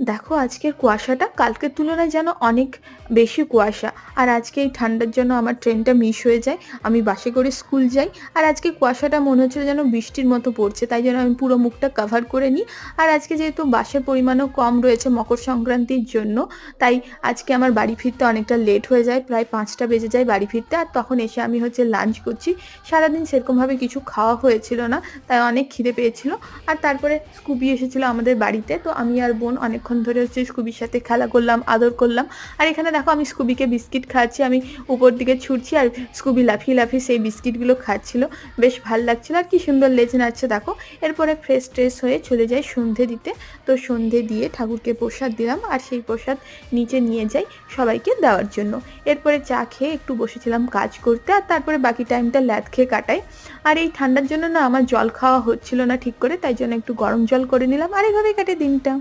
দেখো আজকের কুয়াশাটা কালকের তুলনায় যেন অনেক বেশি কুয়াশা। আর আজকে এই ঠান্ডার জন্য আমার ট্রেনটা মিস হয়ে যায়। আমি বাসে করে স্কুল যাই। আর আজকে কুয়াশাটা মনে হচ্ছিল যেন বৃষ্টির মতো পড়ছে, তাই জন্য আমি পুরো মুখটা কাভার করে নিই। আর আজকে যেহেতু বাসের পরিমাণও কম রয়েছে মকর সংক্রান্তির জন্য, তাই আজকে আমার বাড়ি ফিরতে অনেকটা লেট হয়ে যায়, প্রায় 5টা বেজে যায় বাড়ি ফিরতে। আর তখন এসে আমি লাঞ্চ করছি। সারাদিন সেরকমভাবে কিছু খাওয়া হয়েছিল না, তাই অনেক খিদে পেয়েছিল। আর তারপরে স্কুবি এসেছিলো আমাদের বাড়িতে, তো আমি আর বোন অনেকক্ষণ ধরে স্কুবির সাথে খেলা করলাম, আদর করলাম। আর এখানে দেখো আমি স্কুবিকে বিস্কিট খাওয়াচ্ছি, আমি উপর দিকে ছুটছি আর স্কুবি লাফিয়ে লাফিয়ে সেই বিস্কিটগুলো খাচ্ছিল। বেশ ভাল লাগছিল, আর কি সুন্দর লেজ নাড়ছে দেখো। এরপরে ফ্রেশ ট্রেশ হয়ে চলে যাই সন্ধে দিতে। তো সন্ধে দিয়ে ঠাকুরকে প্রসাদ দিলাম, আর সেই প্রসাদ নিচে নিয়ে যাই সবাইকে দেওয়ার জন্য। এরপরে চা খেয়ে একটু বসেছিলাম কাজ করতে, আর তারপরে বাকি টাইমটা ল্যাদ খেয়ে কাটাই। আর এই ঠান্ডার জন্য না আমার জল খাওয়া হচ্ছিল না ঠিক করে, তাই জন্য একটু গরম জল করে নিলাম, আর এইভাবেই কাটে দিনটা।